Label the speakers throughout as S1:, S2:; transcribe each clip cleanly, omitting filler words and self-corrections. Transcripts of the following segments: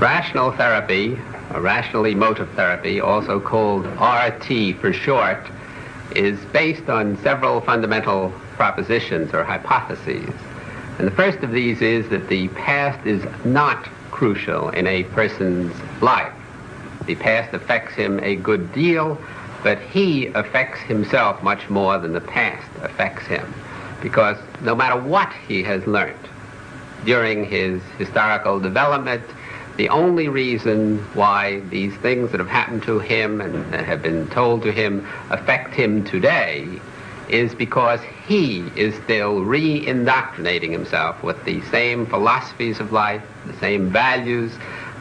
S1: Rational therapy, or rational-emotive therapy, also called RT for short, is based on several fundamental propositions or hypotheses. And the first of these is that the past is not crucial in a person's life. The past affects him a good deal, but he affects himself much more than the past affects him. Because no matter what he has learned during his historical development, the only reason why these things that have happened to him and that have been told to him affect him today is because he is still re-indoctrinating himself with the same philosophies of life, the same values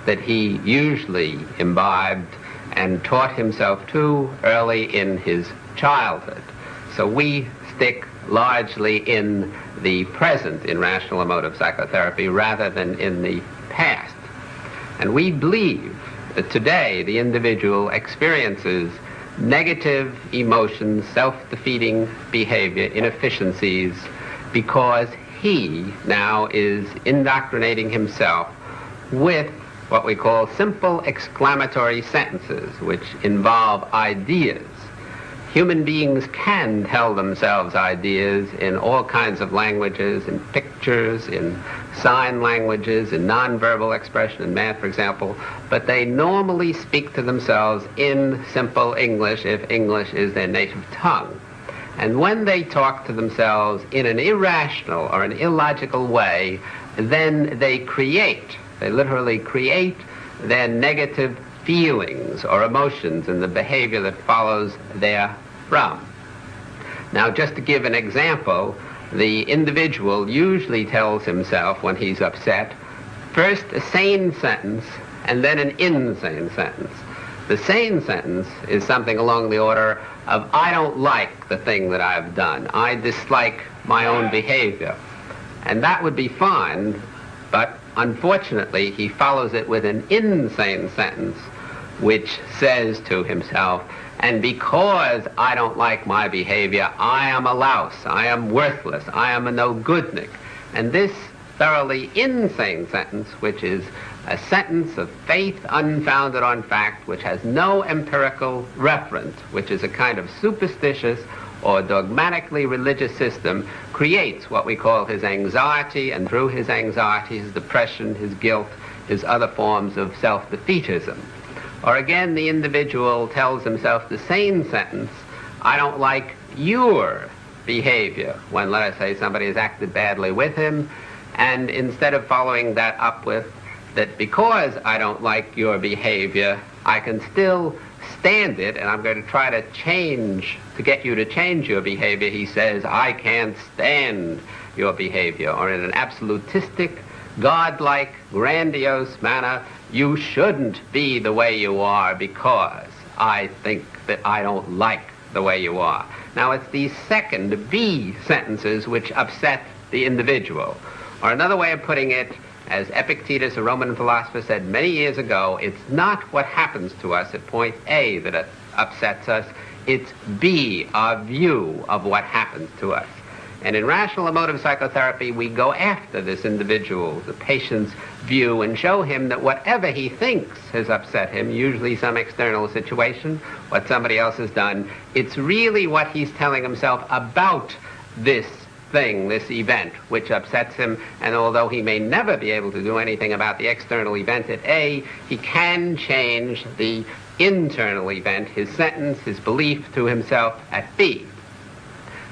S1: that he usually imbibed and taught himself to early in his childhood. So we stick largely in the present in rational-emotive psychotherapy rather than in the past. And we believe that today the individual experiences negative emotions, self-defeating behavior, inefficiencies, because he now is indoctrinating himself with what we call simple exclamatory sentences, which involve ideas. Human beings can tell themselves ideas in all kinds of languages, in pictures, in sign languages, in nonverbal expression, in math, for example, but they normally speak to themselves in simple English if English is their native tongue. And when they talk to themselves in an irrational or an illogical way, then they literally create their negative feelings or emotions and the behavior that follows therefrom. Now, just to give an example, the individual usually tells himself when he's upset, first a sane sentence and then an insane sentence. The sane sentence is something along the order of, I don't like the thing that I've done. I dislike my own behavior. And that would be fine, but unfortunately he follows it with an insane sentence which says to himself, and because I don't like my behavior, I am a louse, I am worthless, I am a no-goodnik. And this thoroughly insane sentence, which is a sentence of faith unfounded on fact, which has no empirical reference, which is a kind of superstitious or dogmatically religious system, creates what we call his anxiety, and through his anxiety, his depression, his guilt, his other forms of self-defeatism. Or again, the individual tells himself the same sentence, I don't like your behavior, when, let us say, somebody has acted badly with him, and instead of following that up with that because I don't like your behavior, I can still stand it, and I'm going to try to get you to change your behavior, he says, I can't stand your behavior. Or in an absolutistic, godlike, grandiose manner, you shouldn't be the way you are because I think that I don't like the way you are. Now, it's these second B sentences which upset the individual. Or another way of putting it, as Epictetus, a Roman philosopher, said many years ago, it's not what happens to us at point A that upsets us, it's B, our view of what happens to us. And in rational-emotive psychotherapy, we go after this individual, the patient's view, and show him that whatever he thinks has upset him, usually some external situation, what somebody else has done, it's really what he's telling himself about this thing, this event, which upsets him, and although he may never be able to do anything about the external event at A, he can change the internal event, his sentence, his belief to himself at B.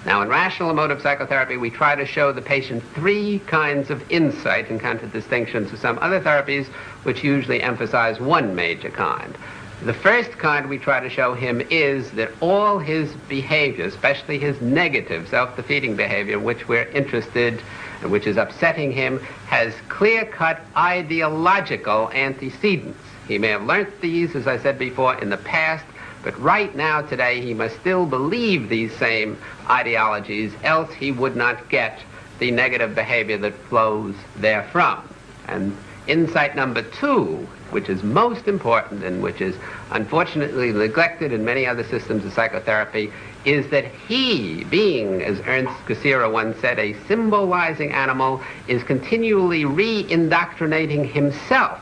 S1: Now, in rational-emotive psychotherapy, we try to show the patient three kinds of insight in contradistinction to some other therapies, which usually emphasize one major kind. The first kind we try to show him is that all his behavior, especially his negative, self-defeating behavior, which we're interested in, which is upsetting him, has clear-cut ideological antecedents. He may have learnt these, as I said before, in the past, but right now, today, he must still believe these same ideologies, else he would not get the negative behavior that flows therefrom. And insight number two, which is most important and which is unfortunately neglected in many other systems of psychotherapy, is that he, being, as Ernst Cassirer once said, a symbolizing animal, is continually re-indoctrinating himself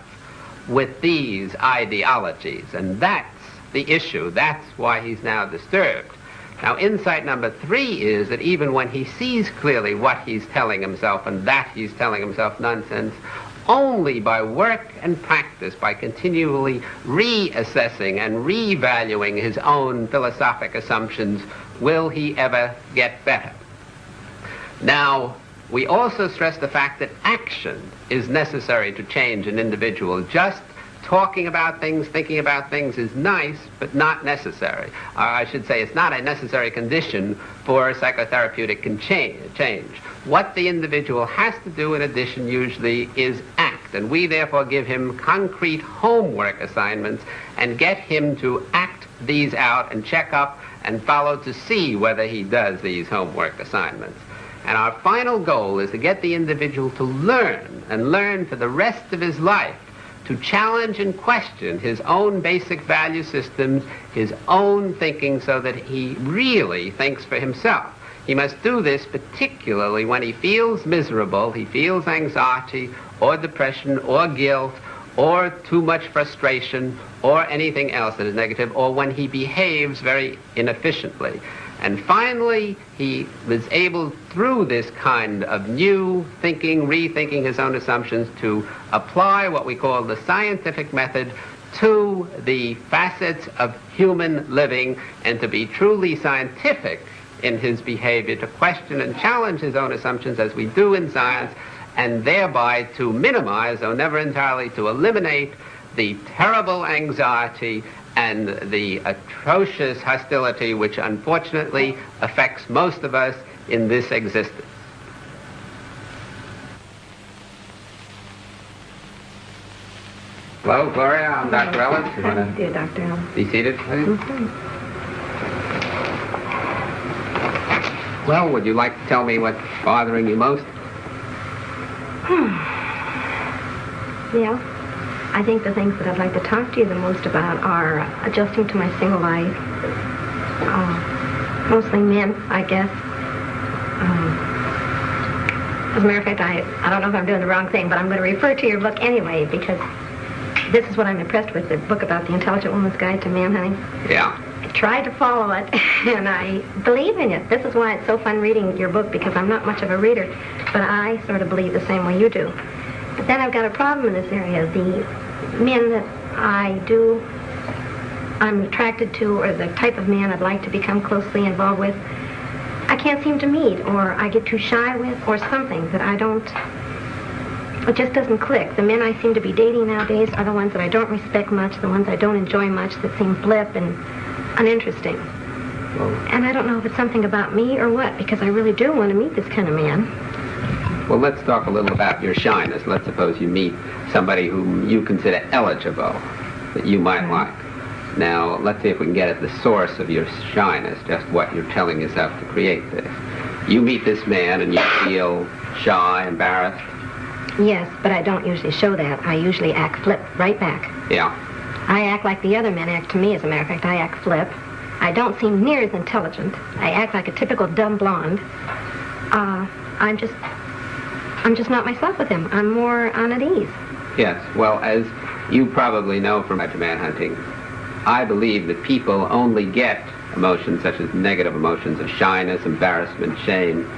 S1: with these ideologies. And that's the issue. That's why he's now disturbed. Now, insight number 3 is that even when he sees clearly what he's telling himself and that he's telling himself nonsense, only by work and practice, by continually reassessing and revaluing his own philosophic assumptions, will he ever get better. Now, we also stress the fact that action is necessary to change an individual. Just talking about things, thinking about things is nice, but not necessary. I should say it's not a necessary condition for psychotherapeutic change. What the individual has to do in addition usually is act, and we therefore give him concrete homework assignments and get him to act these out and check up and follow to see whether he does these homework assignments. And our final goal is to get the individual to learn, and learn for the rest of his life, to challenge and question his own basic value systems, his own thinking, so that he really thinks for himself. He must do this particularly when he feels miserable, he feels anxiety or depression or guilt or too much frustration or anything else that is negative, or when he behaves very inefficiently. And finally, he was able, through this kind of new thinking, rethinking his own assumptions, to apply what we call the scientific method to the facets of human living, and to be truly scientific in his behavior, to question and challenge his own assumptions as we do in science, and thereby to minimize, though never entirely to eliminate, the terrible anxiety and the atrocious hostility which unfortunately affects most of us in this existence. Hello, Gloria. I'm Dr. Ellis. You want
S2: Dear Dr. Ellis.
S1: Be seated, please?
S2: Mm-hmm.
S1: Well, would you like to tell me what's bothering you most?
S2: Yeah. I think the things that I'd like to talk to you the most about are adjusting to my single life. Mostly men, I guess. As a matter of fact, I don't know if I'm doing the wrong thing, but I'm going to refer to your book anyway, because this is what I'm impressed with, the book about the Intelligent Woman's Guide to Manhunting.
S1: Yeah.
S2: I tried to follow it, and I believe in it. This is why it's so fun reading your book, because I'm not much of a reader, but I sort of believe the same way you do. But then I've got a problem in this area. The men that I'm attracted to, or the type of man I'd like to become closely involved with, I can't seem to meet, or I get too shy with, or something that it just doesn't click. The men I seem to be dating nowadays are the ones that I don't respect much, the ones I don't enjoy much, that seem blip and uninteresting. And I don't know if it's something about me or what, because I really do want to meet this kind of man.
S1: Well, let's talk a little about your shyness. Let's suppose you meet somebody whom you consider eligible, that you might like. Now, let's see if we can get at the source of your shyness, just what you're telling yourself to create this. You meet this man and you feel shy, embarrassed?
S2: Yes, but I don't usually show that. I usually act flip right back.
S1: Yeah.
S2: I act like the other men act to me, as a matter of fact. I act flip. I don't seem near as intelligent. I act like a typical dumb blonde. I'm just not myself with him. I'm more on at ease.
S1: Yes, well, as you probably know from manhunting, I believe that people only get emotions such as negative emotions of shyness, embarrassment, shame,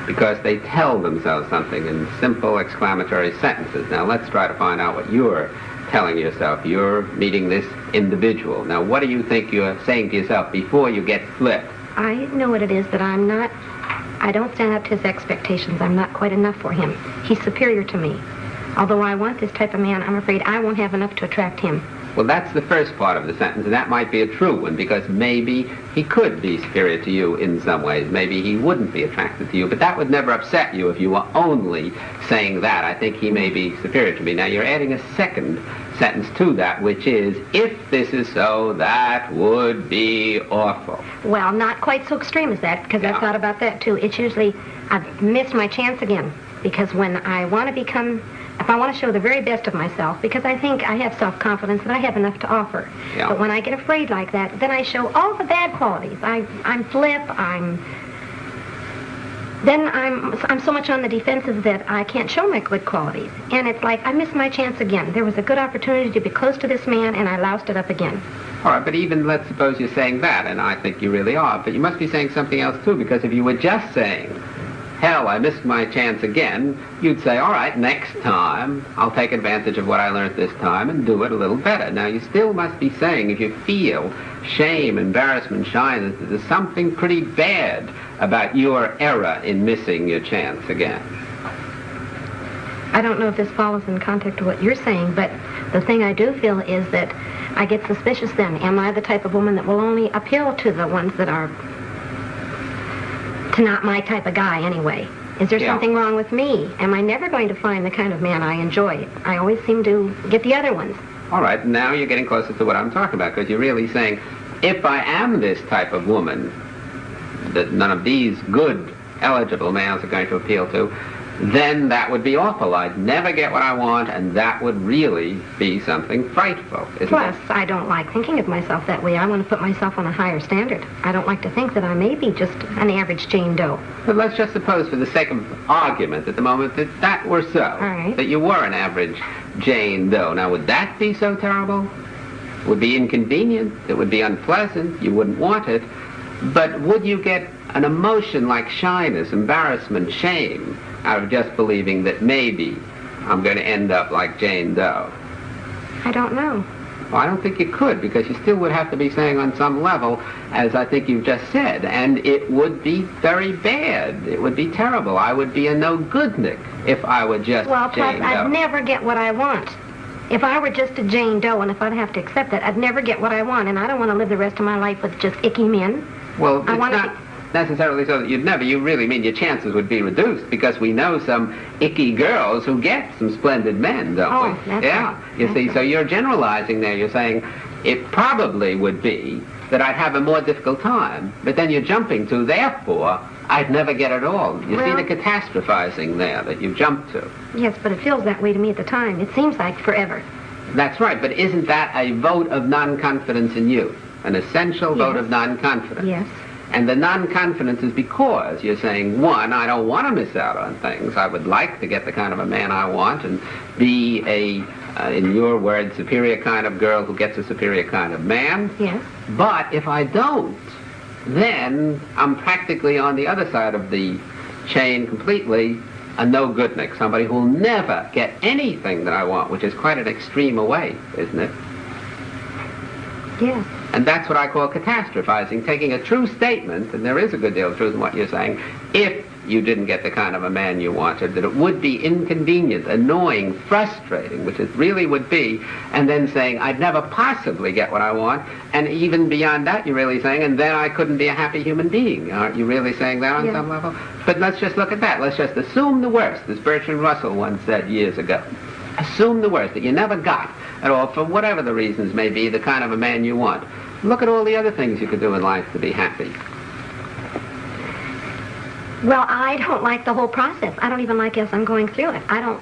S1: because they tell themselves something in simple exclamatory sentences. Now let's try to find out what you're telling yourself. You're meeting this individual. Now what do you think you're saying to yourself before you get flipped?
S2: I know what it is, that I don't stand up to his expectations. I'm not quite enough for him. He's superior to me. Although I want this type of man, I'm afraid I won't have enough to attract him.
S1: Well, that's the first part of the sentence, and that might be a true one, because maybe he could be superior to you in some ways. Maybe he wouldn't be attracted to you, but that would never upset you if you were only saying that. I think he may be superior to me. Now, you're adding a second sentence to that, which is, if this is so, that would be awful.
S2: Well, not quite so extreme as that, because I've thought about that, too. It's usually, I've missed my chance again, because when I want to if I want to show the very best of myself, because I think I have self-confidence and I have enough to offer.
S1: Yeah.
S2: But when I get afraid like that, then I show all the bad qualities. I'm flip, I'm then I'm so much on the defensive that I can't show my good qualities. And it's like I missed my chance again. There was a good opportunity to be close to this man, and I loused it up again.
S1: All right, but even let's suppose you're saying that, and I think you really are, but you must be saying something else too, because if you were just saying, hell, I missed my chance again, you'd say, all right, next time I'll take advantage of what I learned this time and do it a little better. Now, you still must be saying, if you feel shame, embarrassment, shyness, there's something pretty bad about your error in missing your chance again.
S2: I don't know if this follows in context to what you're saying, but the thing I do feel is that I get suspicious then. Am I the type of woman that will only appeal to the ones that are to not my type of guy anyway? Is there something wrong with me? Am I never going to find the kind of man I enjoy? I always seem to get the other ones.
S1: All right, now you're getting closer to what I'm talking about, because you're really saying, if I am this type of woman that none of these good, eligible males are going to appeal to, then that would be awful. I'd never get what I want, and that would really be something frightful, isn't
S2: Plus,
S1: it?
S2: I don't like thinking of myself that way. I want to put myself on a higher standard. I don't like to think that I may be just an average Jane Doe.
S1: But let's just suppose, for the sake of argument at the moment, that that were so.
S2: All right.
S1: That you were an average Jane Doe. Now, would that be so terrible? It would be inconvenient. It would be unpleasant. You wouldn't want it. But would you get an emotion like shyness, embarrassment, shame out of just believing that maybe I'm going to end up like Jane Doe?
S2: I don't know.
S1: Well, I don't think you could, because you still would have to be saying on some level, as I think you've just said, and it would be very bad. It would be terrible. I would be a no-goodnik if I were just
S2: Well,
S1: Jane
S2: plus,
S1: Doe.
S2: I'd never get what I want. If I were just a Jane Doe, and if I'd have to accept that, I'd never get what I want, and I don't want to live the rest of my life with just icky men.
S1: Well,
S2: I
S1: it's
S2: wanna
S1: not necessarily so that you'd never. You really mean your chances would be reduced, because we know some icky girls who get some splendid men, don't
S2: Oh,
S1: we?
S2: that's
S1: Yeah.
S2: right.
S1: You
S2: That's
S1: see,
S2: right.
S1: so you're generalizing there. You're saying it probably would be that I'd have a more difficult time, but then you're jumping to, therefore, I'd never get it all. You see
S2: Well-
S1: the catastrophizing there that you've jumped to.
S2: Yes, but it feels that way to me at the time. It seems like forever.
S1: That's right, but isn't that a vote of non-confidence in you? An essential vote
S2: Yes.
S1: of non-confidence?
S2: Yes.
S1: And the non-confidence is because you're saying, one, I don't want to miss out on things. I would like to get the kind of a man I want and be a, in your words, superior kind of girl who gets a superior kind of man.
S2: Yes.
S1: But if I don't, then I'm practically on the other side of the chain completely, a no-goodnik, somebody who will never get anything that I want, which is quite an extreme away, isn't it?
S2: Yes.
S1: And that's what I call catastrophizing, taking a true statement, and there is a good deal of truth in what you're saying, if you didn't get the kind of a man you wanted, that it would be inconvenient, annoying, frustrating, which it really would be, and then saying, I'd never possibly get what I want, and even beyond that, you're really saying, and then I couldn't be a happy human being. Aren't you really saying that on
S2: Yeah.
S1: some level? But let's just look at that. Let's just assume the worst, as Bertrand Russell once said years ago. Assume the worst, that you never got at all, for whatever the reasons may be, the kind of a man you want. Look at all the other things you could do in life to be happy.
S2: Well, I don't like the whole process. I don't even like as I'm going through it. I don't...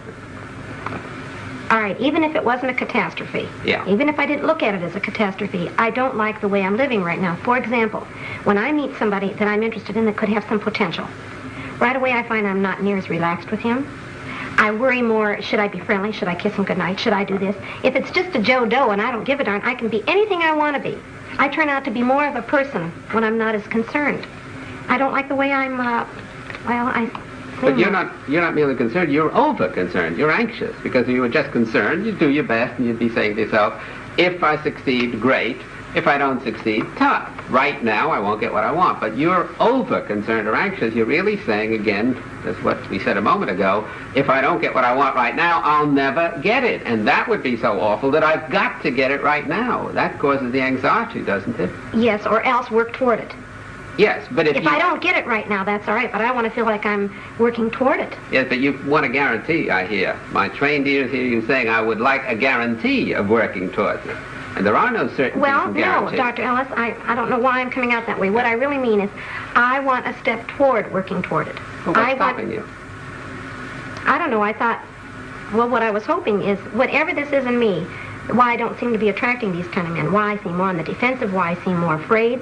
S2: All right, even if it wasn't a catastrophe,
S1: Yeah.
S2: even if I didn't look at it as a catastrophe, I don't like the way I'm living right now. For example, when I meet somebody that I'm interested in that could have some potential, right away I find I'm not near as relaxed with him. I worry more, should I be friendly? Should I kiss him goodnight? Should I do this? If it's just a Joe Doe and I don't give a darn, I can be anything I want to be. I turn out to be more of a person when I'm not as concerned. I don't like the way I'm,
S1: But you're not merely concerned, you're over-concerned, you're anxious, because if you were just concerned, you'd do your best and you'd be saying to yourself, if I succeed, great. If I don't succeed, tough. Right now, I won't get what I want. But you're over-concerned or anxious. You're really saying, again, that's what we said a moment ago, if I don't get what I want right now, I'll never get it. And that would be so awful that I've got to get it right now. That causes the anxiety, doesn't it?
S2: yes, or else work toward it.
S1: Yes, but
S2: If I don't get it right now, that's all right, but I want to feel like I'm working toward it.
S1: Yes, but you want a guarantee, I hear. My trained ears hear you saying, I would like a guarantee of working towards it. And there are no certainties
S2: Well,
S1: and
S2: no,
S1: guarantees.
S2: Dr. Ellis, I don't know why I'm coming out that way. What I really mean is I want a step toward working toward it.
S1: Well, what's stopping you?
S2: I don't know, I thought, well, what I was hoping is whatever this is in me, why I don't seem to be attracting these kind of men, why I seem more on the defensive, why I seem more afraid.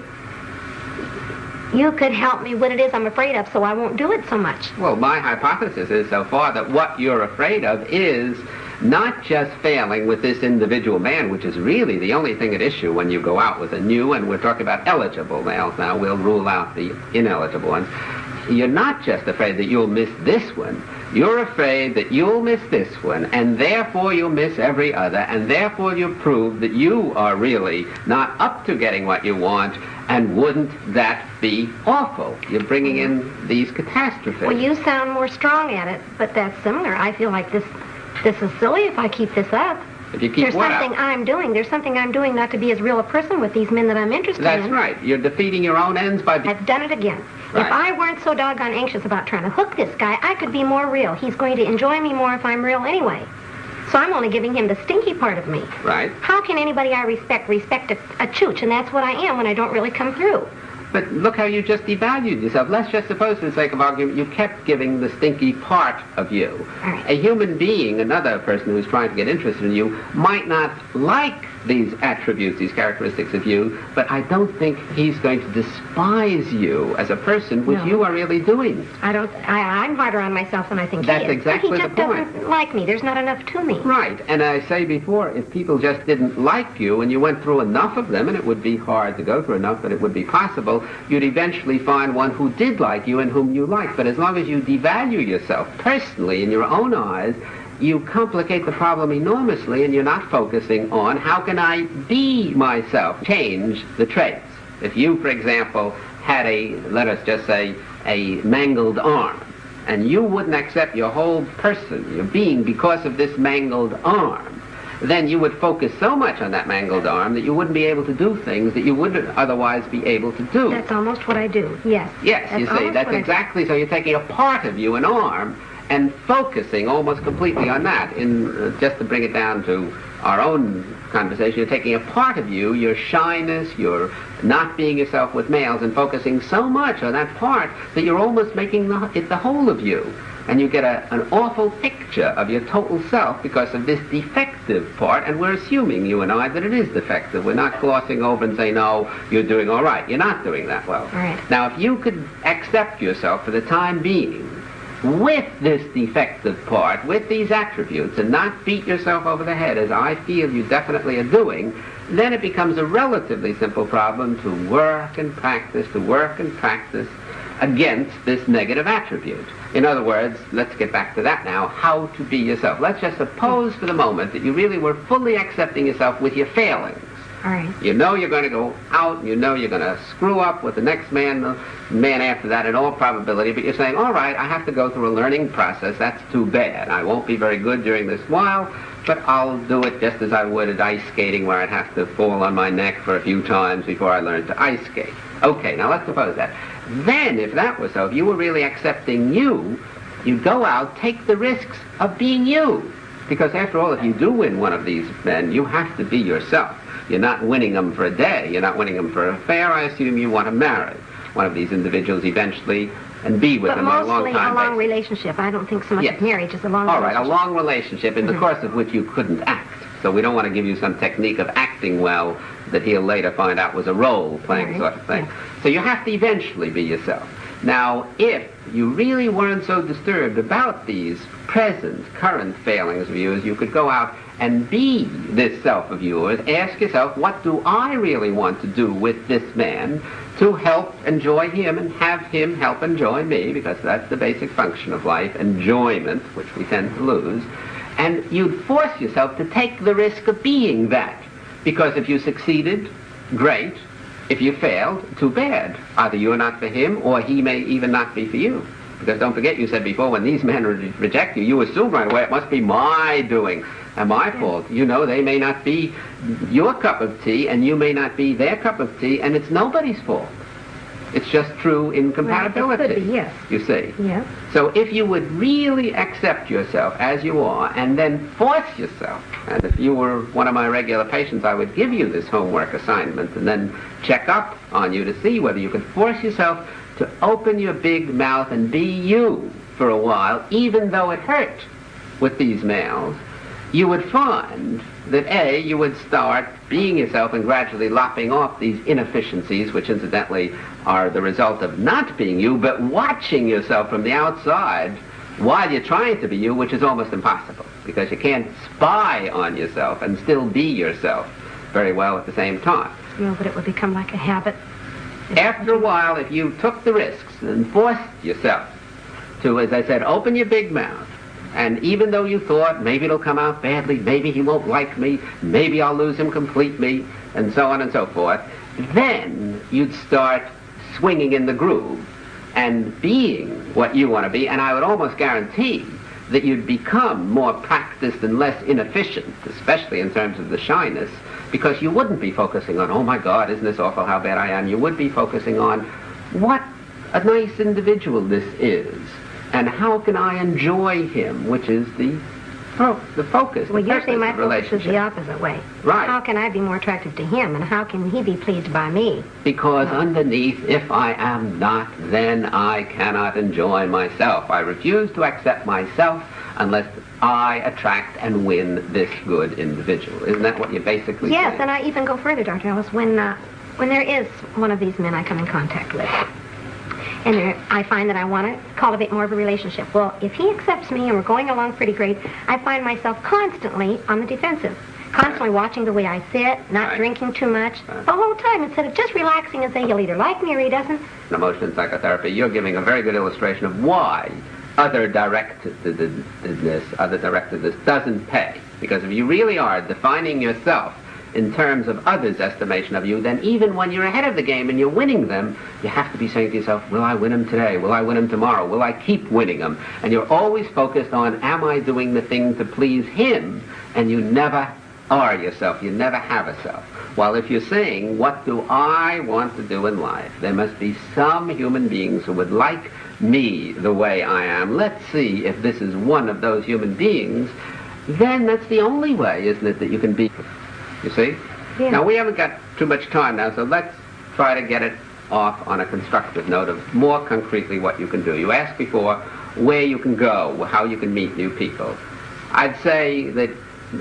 S2: You could help me what it is I'm afraid of so I won't do it so much.
S1: Well, my hypothesis is so far that what you're afraid of is not just failing with this individual man, which is really the only thing at issue when you go out with a new, and we're talking about eligible males now, we'll rule out the ineligible ones. You're not just afraid that you'll miss this one. You're afraid that you'll miss this one, and therefore you'll miss every other, and therefore you'll prove that you are really not up to getting what you want, and wouldn't that be awful? You're bringing in these catastrophes.
S2: Well, you sound more strong at it, but that's similar. I feel like this is silly if I keep this up.
S1: If you keep
S2: There's
S1: what
S2: something
S1: up?
S2: I'm doing. There's something I'm doing not to be as real a person with these men that I'm interested in.
S1: That's right. You're defeating your own ends by...
S2: I've done it again.
S1: Right.
S2: If I weren't so doggone anxious about trying to hook this guy, I could be more real. He's going to enjoy me more if I'm real anyway. So I'm only giving him the stinky part of me.
S1: Right.
S2: How can anybody I respect a chooch? And that's what I am when I don't really come through.
S1: But look how you just devalued yourself. Let's just suppose, for the sake of argument, you kept giving the stinky part of you.
S2: Right.
S1: A human being, another person who's trying to get interested in you, might not like these attributes, these characteristics of you, but I don't think he's going to despise you as a person, which
S2: No.
S1: you are really doing.
S2: I'm harder on myself than I think
S1: That's
S2: he is.
S1: exactly
S2: But he
S1: the
S2: just
S1: point.
S2: doesn't like me. There's not enough to me.
S1: Right, and I say before, if people just didn't like you and you went through enough of them, and it would be hard to go through enough, but it would be possible, you'd eventually find one who did like you and whom you liked. But as long as you devalue yourself personally in your own eyes, you complicate the problem enormously, and you're not focusing on how can I be myself, change the traits. If you, for example, had let us just say, a mangled arm, and you wouldn't accept your whole person, your being, because of this mangled arm, then you would focus so much on that mangled arm that you wouldn't be able to do things that you wouldn't otherwise be able to do.
S2: That's almost what I do, yes.
S1: Yes, you see, that's exactly, so you're taking a part of you, an arm, and focusing almost completely on that. Just to bring it down to our own conversation, you're taking a part of you, your shyness, your not being yourself with males, and focusing so much on that part that you're almost making it the whole of you. And you get an awful picture of your total self because of this defective part, and we're assuming, you and I, that it is defective. We're not glossing over and saying, no, you're doing all right. You're not doing that well.
S2: Right.
S1: Now, if you could accept yourself for the time being with this defective part, with these attributes, and not beat yourself over the head, as I feel you definitely are doing, then it becomes a relatively simple problem to work and practice against this negative attribute. In other words, let's get back to that now, how to be yourself. Let's just suppose for the moment that you really were fully accepting yourself with your failings.
S2: All right.
S1: You know you're going to go out, and you know you're going to screw up with the next man, the man after that in all probability, but you're saying, all right, I have to go through a learning process. That's too bad. I won't be very good during this while, but I'll do it just as I would at ice skating, where I'd have to fall on my neck for a few times before I learned to ice skate. Okay, now let's suppose that. Then, if that was so, if you were really accepting you, you'd go out, take the risks of being you. Because after all, if you do win one of these men, you have to be yourself. You're not winning them for a day. You're not winning them for an affair. I assume you want to marry one of these individuals eventually and be with them on a long time
S2: But mostly a long
S1: basis.
S2: relationship. I don't think so much
S1: Yes.
S2: of marriage as a long
S1: All right,
S2: relationship.
S1: a long relationship in the course of which you couldn't act. So we don't want to give you some technique of acting well that he'll later find out was a role-playing
S2: Right.
S1: sort of thing.
S2: Yeah.
S1: So you have to eventually be yourself. Now, if you really weren't so disturbed about these current failings of yours, you could go out and be this self of yours. Ask yourself, what do I really want to do with this man to help enjoy him and have him help enjoy me, because that's the basic function of life, enjoyment, which we tend to lose. And you'd force yourself to take the risk of being that, because if you succeeded, great. If you failed, too bad. Either you're not for him, or he may even not be for you. Because don't forget, you said before, when these men reject you, you assume right away it must be my doing and my fault. You know, they may not be your cup of tea, and you may not be their cup of tea, and it's nobody's fault. It's just true incompatibility.
S2: Well, it could be, yes.
S1: You see.
S2: Yeah.
S1: So if you would really accept yourself as you are, and then force yourself, and if you were one of my regular patients, I would give you this homework assignment and then check up on you to see whether you could force yourself to open your big mouth and be you for a while, even though it hurt with these males, you would find that A, you would start being yourself and gradually lopping off these inefficiencies, which incidentally are the result of not being you, but watching yourself from the outside while you're trying to be you, which is almost impossible, because you can't spy on yourself and still be yourself very well at the same time.
S2: No, but it would become like a habit.
S1: After a while, if you took the risks and forced yourself to, as I said, open your big mouth, and even though you thought maybe it'll come out badly, maybe he won't like me, maybe I'll lose him completely, and so on and so forth, then you'd start swinging in the groove and being what you want to be, and I would almost guarantee that you'd become more practiced and less inefficient, especially in terms of the shyness, because you wouldn't be focusing on, oh my God, isn't this awful, how bad I am. You would be focusing on what a nice individual this is, and how can I enjoy him, which is the focus.
S2: Well,
S1: the
S2: usually my focus is
S1: relationship.
S2: the opposite way.
S1: Right.
S2: How can I be more attractive to him, and how can he be pleased by me?
S1: Because underneath, if I am not, then I cannot enjoy myself. I refuse to accept myself unless I attract and win this good individual. Isn't that what you're basically saying?
S2: Yes, and I even go further, Dr. Ellis, when there is one of these men I come in contact with, and I find that I want to cultivate more of a relationship. Well, if he accepts me and we're going along pretty great, I find myself constantly on the defensive, constantly watching the way I sit, not drinking too much, the whole time, instead of just relaxing and saying he'll either like me or he doesn't.
S1: In emotion psychotherapy, you're giving a very good illustration of why other directedness doesn't pay. Because if you really are defining yourself in terms of others' estimation of you, then even when you're ahead of the game and you're winning them, you have to be saying to yourself, will I win them today? Will I win them tomorrow? Will I keep winning them? And you're always focused on, am I doing the thing to please him? And you never are yourself. You never have a self. While if you're saying, what do I want to do in life? There must be some human beings who would like me the way I am. Let's see if this is one of those human beings. Then that's the only way, isn't it, that you can be. You see?
S2: Yeah.
S1: Now, we haven't got too much time now, so let's try to get it off on a constructive note of more concretely what you can do. You asked before where you can go, how you can meet new people. I'd say that,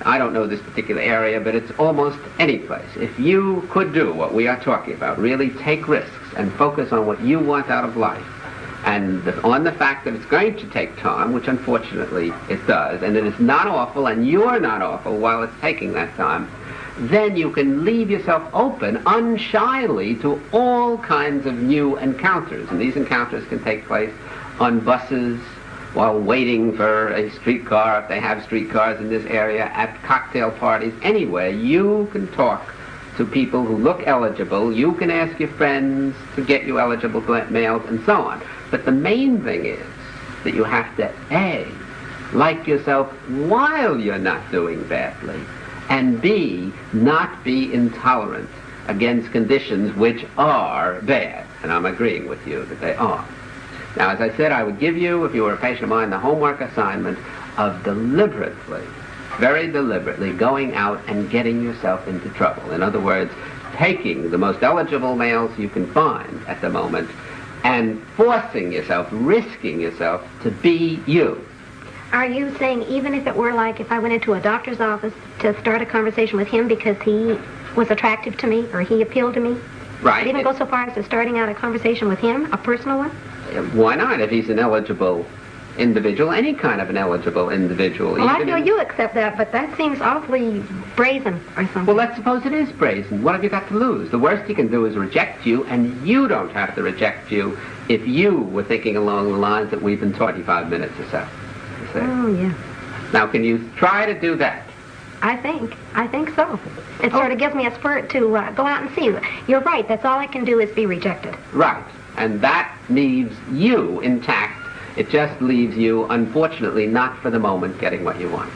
S1: I don't know this particular area, but it's almost any place. If you could do what we are talking about, really take risks and focus on what you want out of life, and on the fact that it's going to take time, which unfortunately it does, and it is not awful, and you're not awful while it's taking that time, then you can leave yourself open unshyly to all kinds of new encounters. And these encounters can take place on buses, while waiting for a streetcar, if they have streetcars in this area, at cocktail parties, anywhere. You can talk to people who look eligible. You can ask your friends to get you eligible males, and so on. But the main thing is that you have to, A, like yourself while you're not doing badly, and B, not be intolerant against conditions which are bad. And I'm agreeing with you that they are. Now, as I said, I would give you, if you were a patient of mine, the homework assignment of deliberately, very deliberately going out and getting yourself into trouble. In other words, taking the most eligible males you can find at the moment and forcing yourself, risking yourself to be you.
S2: Are you saying even if it were like if I went into a doctor's office to start a conversation with him because he was attractive to me or he appealed to me?
S1: Right.
S2: I'd even go so far as to starting out a conversation with him, a personal one?
S1: Why not? If he's an eligible individual, any kind of an eligible individual.
S2: Well, I feel you accept that, but that seems awfully brazen or something.
S1: Well, let's suppose it is brazen. What have you got to lose? The worst he can do is reject you, and you don't have to reject you if you were thinking along the lines that we've been 25 minutes or so.
S2: Oh, yeah.
S1: Now, can you try to do that?
S2: I think so. It sort of gives me a spurt to go out and see. You're right, that's all I can do is be rejected.
S1: Right. And that leaves you intact. It just leaves you, unfortunately, not for the moment, getting what you want.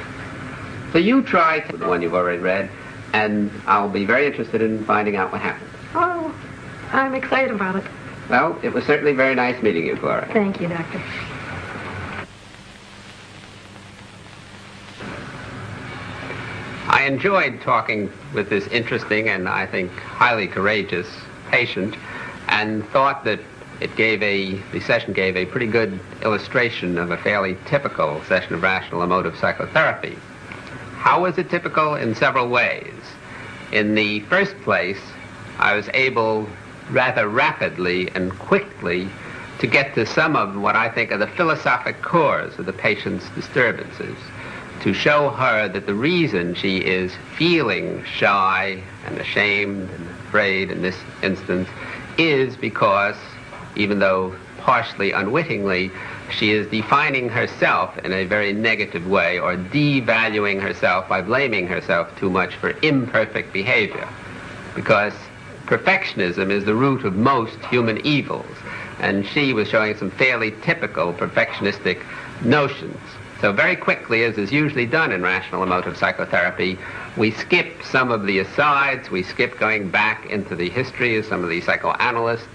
S1: So you try the one you've already read, and I'll be very interested in finding out what happens.
S2: Oh, I'm excited about it.
S1: Well, it was certainly very nice meeting you, Gloria.
S2: Thank you, Doctor.
S1: I enjoyed talking with this interesting and I think highly courageous patient, and thought that the session gave a pretty good illustration of a fairly typical session of rational emotive psychotherapy. How was it typical? In several ways. In the first place, I was able rather rapidly and quickly to get to some of what I think are the philosophic cores of the patient's disturbances, to show her that the reason she is feeling shy and ashamed and afraid in this instance is because, even though partially unwittingly, she is defining herself in a very negative way, or devaluing herself by blaming herself too much for imperfect behavior. Because perfectionism is the root of most human evils, and she was showing some fairly typical perfectionistic notions. So very quickly, as is usually done in rational emotive psychotherapy, we skip some of the asides, we skip going back into the history, as some of the psychoanalysts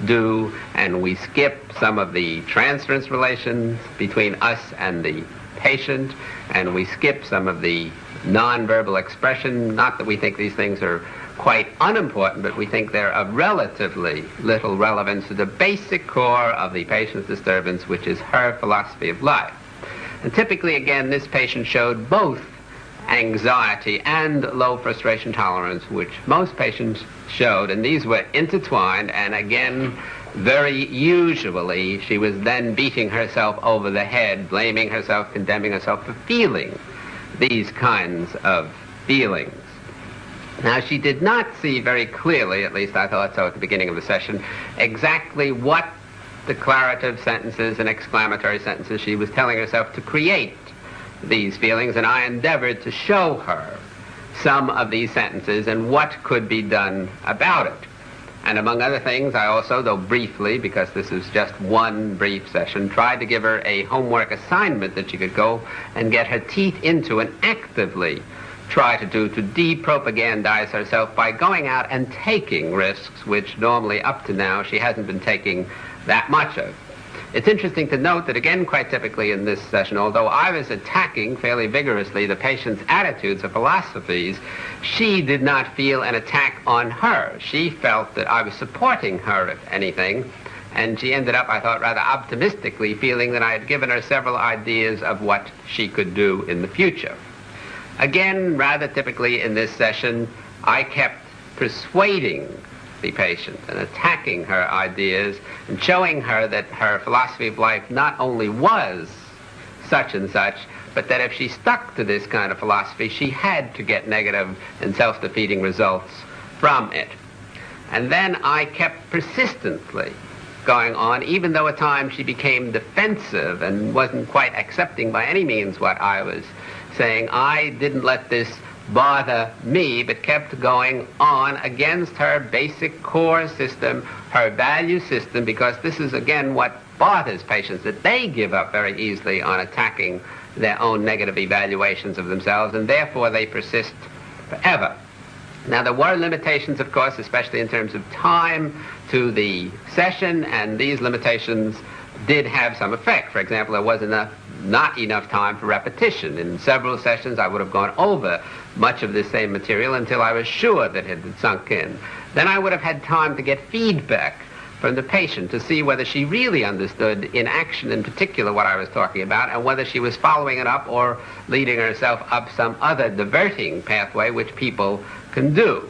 S1: do, and we skip some of the transference relations between us and the patient, and we skip some of the nonverbal expression. Not that we think these things are quite unimportant, but we think they're of relatively little relevance to the basic core of the patient's disturbance, which is her philosophy of life. And typically, again, this patient showed both anxiety and low frustration tolerance, which most patients showed, and these were intertwined, and again, very usually, she was then beating herself over the head, blaming herself, condemning herself for feeling these kinds of feelings. Now, she did not see very clearly, at least I thought so at the beginning of the session, exactly what declarative sentences and exclamatory sentences she was telling herself to create these feelings, and I endeavored to show her some of these sentences and what could be done about it. And among other things, I also, though briefly, because this is just one brief session, tried to give her a homework assignment that she could go and get her teeth into and actively try to do, to depropagandize herself by going out and taking risks, which normally up to now she hasn't been taking that much of. It's interesting to note that, again, quite typically in this session, although I was attacking fairly vigorously the patient's attitudes or philosophies, she did not feel an attack on her. She felt that I was supporting her, if anything, and she ended up, I thought, rather optimistically feeling that I had given her several ideas of what she could do in the future. Again, rather typically in this session, I kept persuading the patient and attacking her ideas and showing her that her philosophy of life not only was such and such, but that if she stuck to this kind of philosophy, she had to get negative and self-defeating results from it. And then I kept persistently going on, even though at times she became defensive and wasn't quite accepting by any means what I was saying. I didn't let this bother me, but kept going on against her basic core system, her value system, because this is, again, what bothers patients, that they give up very easily on attacking their own negative evaluations of themselves, and therefore they persist forever. Now, there were limitations, of course, especially in terms of time to the session, and these limitations did have some effect. For example, there was not enough time for repetition. In several sessions, I would have gone over much of this same material until I was sure that it had sunk in. Then I would have had time to get feedback from the patient to see whether she really understood in action in particular what I was talking about, and whether she was following it up or leading herself up some other diverting pathway which people can do.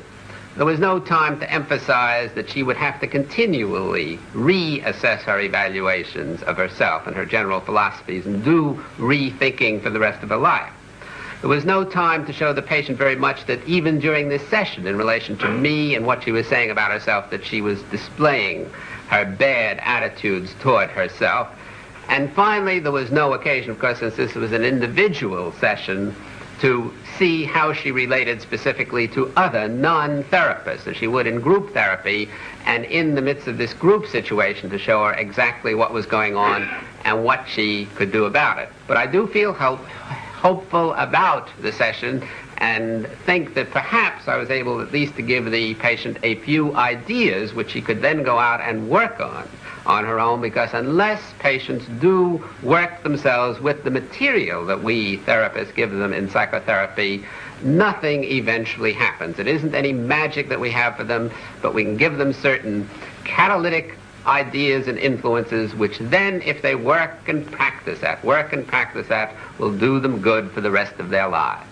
S1: There was no time to emphasize that she would have to continually reassess her evaluations of herself and her general philosophies and do rethinking for the rest of her life. There was no time to show the patient very much that even during this session, in relation to me and what she was saying about herself, that she was displaying her bad attitudes toward herself. And finally, there was no occasion, of course, since this was an individual session, to see how she related specifically to other non-therapists, as she would in group therapy, and in the midst of this group situation to show her exactly what was going on and what she could do about it. But I do feel hopeful about the session, and think that perhaps I was able at least to give the patient a few ideas which she could then go out and work on her own, because unless patients do work themselves with the material that we therapists give them in psychotherapy, nothing eventually happens. It isn't any magic that we have for them, but we can give them certain catalytic ideas and influences which then, if they work and practice at, will do them good for the rest of their lives.